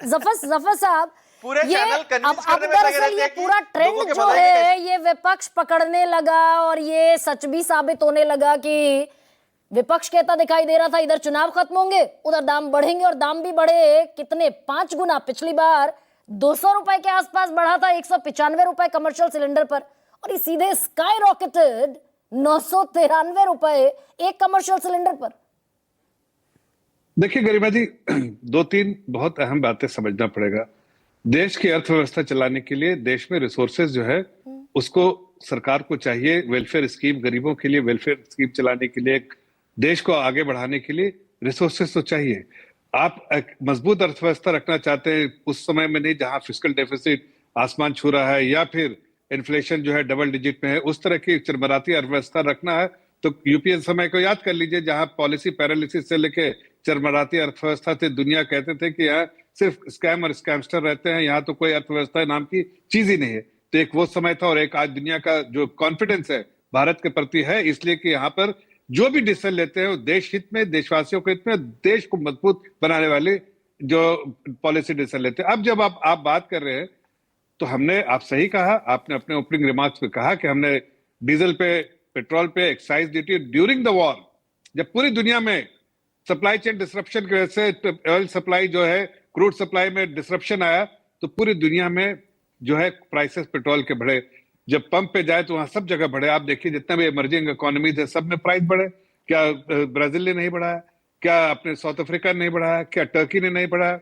जफर साहब, पूरे ये चैनल कन्विंस अब करने में लगे दरअसल रहते ये हैं कि पूरा ट्रेंड लोगों के जो भलाई है की ये विपक्ष पकड़ने लगा और ये सच भी साबित होने लगा कि विपक्ष कहता दिखाई दे रहा था इधर चुनाव खत्म होंगे उधर दाम बढ़ेंगे, और दाम भी बढ़े कितने, 5 गुना। पिछली बार 200 रुपए के आसपास बढ़ा था, 195 रुपए कमर्शियल सिलेंडर पर, और ये सीधे स्काई रॉकेटेड 993 रुपए एक कमर्शियल सिलेंडर पर। देखिए गरिमा जी, दो तीन बहुत अहम बातें समझना पड़ेगा। देश की अर्थव्यवस्था चलाने के लिए देश में रिसोर्सेज जो है उसको सरकार को चाहिए, वेलफेयर स्कीम, गरीबों के लिए वेलफेयर स्कीम चलाने के लिए, देश को आगे बढ़ाने के लिए रिसोर्सेज तो चाहिए। आप एक मजबूत अर्थव्यवस्था रखना चाहते हैं उस समय में नहीं जहां फिस्कल डेफिसिट आसमान छू रहा है या फिर इन्फ्लेशन जो है डबल डिजिट में है, उस तरह की चरमराती अर्थव्यवस्था रखना है तो यूपीए समय को याद कर लीजिए, जहां पॉलिसी पैरालिसिस से लेके चरमराती अर्थव्यवस्था थे। दुनिया कहते थे कि यहाँ सिर्फ स्कैम और स्कैमस्टर रहते हैं, यहाँ तो कोई अर्थव्यवस्था नाम की चीज ही नहीं है। तो एक वो समय था, और एक आज दुनिया का जो कॉन्फिडेंस है भारत के प्रति है, इसलिए कि यहाँ पर जो भी डिसीजन लेते हैं वो देश हित में, देशवासियों के हित में, देश को मजबूत बनाने वाले जो पॉलिसी डिसीजन लेते हैं। अब जब आप बात कर रहे हैं तो हमने, आप सही कहा, आपने अपने ओपनिंग रिमार्क्स में कहा कि हमने डीजल पे, पेट्रोल पे excise duty during the war, जब पूरी दुनिया में सप्लाई चेन डिसरप्शन की वजह से ऑयल सप्लाई जो है, क्रूड सप्लाई में डिसरप्शन आया, तो पूरी दुनिया में जो है प्राइसेस पेट्रोल के बढ़े। जब पंप पे जाए तो वहां सब जगह बढ़े। आप देखिए जितना भी इमर्जिंग इकोनॉमीज है सब में प्राइस बढ़े। क्या ब्राजील ने नहीं बढ़ाया? क्या अपने साउथ अफ्रीका ने नहीं बढ़ाया? क्या टर्की ने नहीं बढ़ाया?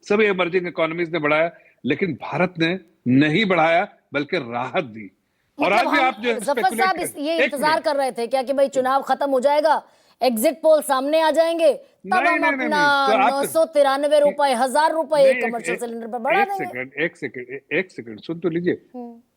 सभी इमर्जिंग इकोनॉमीज ने बढ़ाया, लेकिन भारत ने नहीं बढ़ाया बल्कि राहत दी। और आज भी आप जो जफर साहब ये इंतजार कर रहे थे क्या कि भाई चुनाव खत्म हो जाएगा, एग्जिट पोल सामने आ जाएंगे, तब हम अपना 993 रुपए, 1000 रुपए एक कमर्शियल सिलेंडर पर बढ़ा देंगे। एक सेकंड सुन तो लीजिए।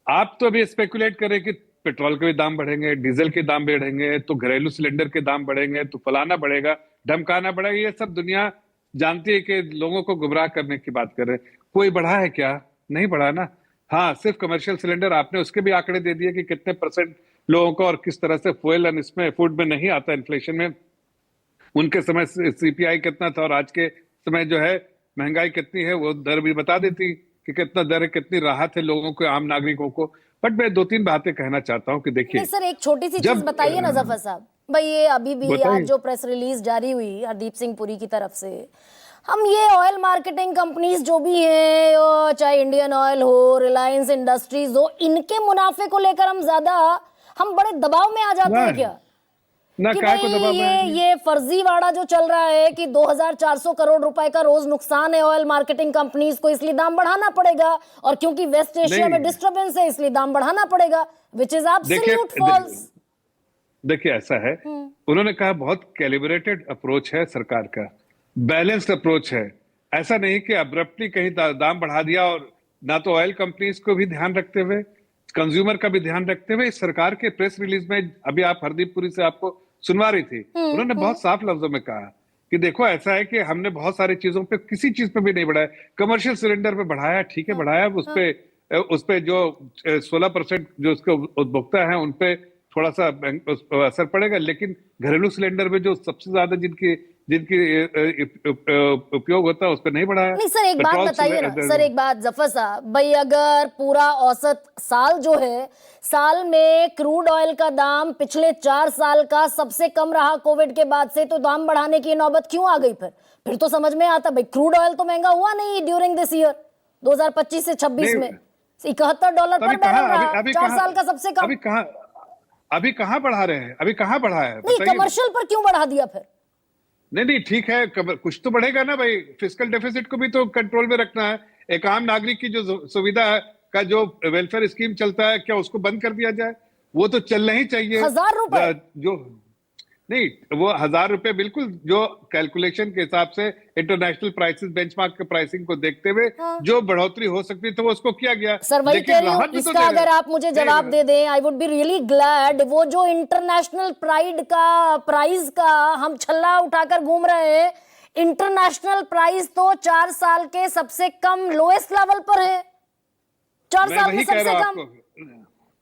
आप तो अभी स्पेकुलेट करें कि पेट्रोल के भी दाम बढ़ेंगे, डीजल के दाम बढ़ेंगे, तो घरेलू सिलेंडर के दाम बढ़ेंगे, तो फलाना बढ़ेगा, धमकाना बढ़ेगा। ये सब दुनिया जानती है कि लोगों को गुमराह करने की बात कर रहे हैं। कोई बढ़ा है क्या? नहीं बढ़ा ना। हाँ, सिर्फ कमर्शियल सिलेंडर आपने उसके भी आंकड़े दे दिए कि कितने परसेंट लोगों को और किस तरह से फ्यूल एंड इसमें फूड में नहीं आता इन्फ्लेशन में। उनके समय सीपीआई कितना था और आज के समय जो है महंगाई कितनी है, वो दर भी बता देती कि कितना दर है, कितनी राहत है लोगों को, आम नागरिकों को। बट मैं दो तीन बातें कहना चाहता हूँ कि देखिए सर, एक छोटी सी चीज बताइए ना जफर साहब, भाई ये अभी भी आज जो प्रेस रिलीज जारी हुई हरदीप सिंह पुरी की तरफ से, हम ये ऑयल मार्केटिंग कंपनीज जो भी हैं, चाहे इंडियन ऑयल हो, रिलायंस इंडस्ट्रीज हो, इनके मुनाफे को लेकर हम बड़े दबाव में आ जाते हैं क्या? ना कि काय को दबाव ये फर्जीवाड़ा जो चल रहा है कि 2400 करोड़ रुपए का रोज नुकसान है ऑयल मार्केटिंग कंपनीज को, इसलिए दाम बढ़ाना पड़ेगा, और क्योंकि वेस्ट एशिया में डिस्टर्बेंस है इसलिए दाम बढ़ाना पड़ेगा, विच इज एब्सोल्यूट फॉल्स। देखिए ऐसा है, उन्होंने कहा बहुत कैलिब्रेटेड अप्रोच है सरकार का, बैलेंस्ड अप्रोच है। ऐसा नहीं कि अब्रप्टली कहीं दाम बढ़ा दिया, और ना तो ऑयल कंपनीज को भी ध्यान रखते हुए, कंज्यूमर का भी ध्यान रखते हुए। सरकार के प्रेस रिलीज में अभी आप हरदीप पुरी से आपको सुनवा रही थी, उन्होंने बहुत साफ लफ्जों में कहा कि देखो ऐसा है कि हमने बहुत सारी चीजों पे, किसी चीज पे भी नहीं बढ़ाया। कमर्शियल सिलेंडर पे बढ़ाया, ठीक है बढ़ाया, उस पे जो 16% जो उसके उपभोक्ता है उनपे थोड़ा सा असर पड़ेगा, लेकिन घरेलू सिलेंडर में जो सबसे ज्यादा जिनकी उपयोग होता है उस पर नहीं बढ़ाया। नहीं सर, एक बात बताइए ना सर, एक बात जफर साहब, भाई अगर पूरा औसत साल जो है, साल में क्रूड ऑयल का दाम पिछले 4 साल का सबसे कम रहा कोविड के बाद से, तो दाम बढ़ाने की नौबत क्यों आ गई? फिर तो समझ में आता, भाई क्रूड ऑयल तो महंगा हुआ नहीं ड्यूरिंग दिस ईयर 2025 से 26 में, $71 पर बैरल रहा, 4 साल का सबसे कम। अभी कहां बढ़ा रहे हैं? अभी कहां बढ़ा है? नहीं, कमर्शियल पर क्यों बढ़ा दिया फिर? नहीं ठीक है, कुछ तो बढ़ेगा ना भाई। फिस्कल डेफिसिट को भी तो कंट्रोल में रखना है। एक आम नागरिक की जो सुविधा का जो वेलफेयर स्कीम चलता है, क्या उसको बंद कर दिया जाए? वो तो चलना ही चाहिए। 1000 रुपए जो नहीं, वो 1000 रुपए बिल्कुल, जो कैलकुलेशन के हिसाब से इंटरनेशनल प्राइसेस, बेंचमार्क के प्राइसिंग को देखते हुए जो बढ़ोतरी हो सकती थी वो उसको किया गया। सर वही कह रही हूं, इसका अगर आप मुझे जवाब दे दें, I would be really glad. वो जो इंटरनेशनल प्राइस का हम छल्ला उठाकर घूम रहे हैं, इंटरनेशनल प्राइस तो 4 साल के सबसे कम लोएस्ट लेवल पर है, 4 साल में सबसे कम।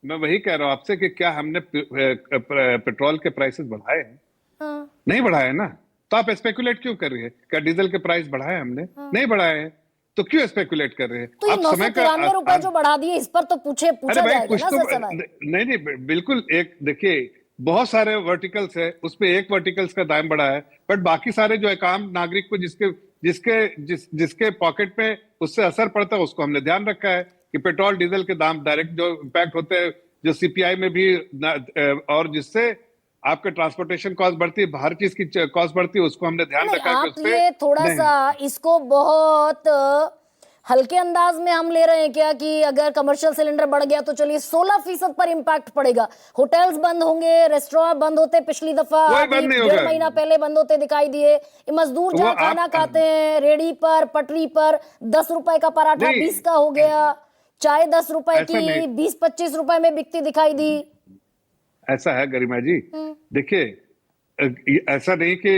मैं वही कह रहा हूं आपसे कि क्या हमने पेट्रोल के प्राइसेस बढ़ाए हैं? नहीं बढ़ाए ना। तो आप स्पेकुलेट क्यों कर रही है? क्या डीजल के प्राइस बढ़ाए हमने? नहीं बढ़ाए हैं। तो क्यों स्पेकुलेट कर रहे हैं? तो ये आप समय का 993 रुपए जो बढ़ा दिए, इस पर तो पूछा अरे भाई जाएगा कुछ ना तो सर सवाल। नहीं नहीं बिल्कुल। एक देखिए, बहुत सारे वर्टिकल्स है, उसमें एक वर्टिकल्स का दाम बढ़ा है, बट बाकी सारे जो है आम नागरिक को जिसके पॉकेट में उससे असर पड़ता है उसको हमने ध्यान रखा है कि पेट्रोल डीजल के दाम डायरेक्ट जो इम्पैक्ट होते हैं, जो सीपीआई में भी और जिससे आपके ट्रांसपोर्टेशन कॉस्ट बढ़ती है, हर चीज की कॉस्ट बढ़ती है, उसको हमने ध्यान नहीं, रखा है कि आप उसपे ये थोड़ा नहीं। सा इसको बहुत हल्के अंदाज में हम ले रहे हैं क्या कि अगर कमर्शियल सिलेंडर बढ़ गया तो चलिए 16% पर इंपैक्ट पड़ेगा, होटल्स बंद होंगे, रेस्टोरेंट बंद होते पिछली दफा कोई अभी बंद नहीं 1.5 होगा। महीना पहले बंद होते दिखाई दिए। ये मजदूर वो जहाँ आप खाना खाते हैं रेडी पर, पटरी पर, 10 रुपए का पराठा नहीं, 20 का हो गया, चाय 10 रुपए ऐसा की नहीं, 20-25 रुपए में बिकती दिखाई दी। ऐसा है गरिमा जी। देखिए, ऐसा नहीं कि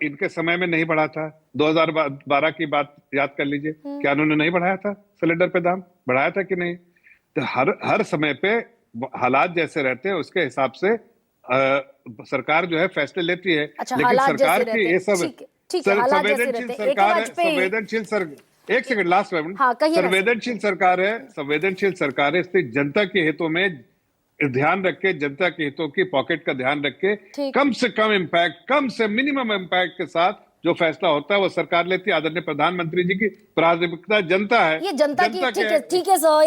इनके समय में नहीं बढ़ा था। 2012 की बात याद कर लीजिए, क्या उन्होंने नहीं बढ़ाया था? सिलेंडर पे दाम बढ़ाया था कि नहीं? तो हर समय पे हालात जैसे रहते हैं उसके हिसाब से सरकार जो है फैसले लेती है। अच्छा, लेकिन हालात सरकार जैसे की रहते ये हैं, सब ठीक है, हालात जैसे संवेदनशील रहते हैं। एक सरकार है, वाजपेयी, एक सेकंड लास्ट में, हाँ कहिए ना सर। संवेदनशील सरकार है, इसलिए जनता के हितों में ध्यान रख के, जनता के हितों की पॉकेट का ध्यान रख के ठीक। कम से कम इम्पैक्ट, कम से मिनिमम इम्पैक्ट के साथ जो फैसला होता है वो सरकार लेती है। आदरणीय प्रधानमंत्री जी की प्राथमिकता जनता है, ये जनता की, ठीक है सर, एक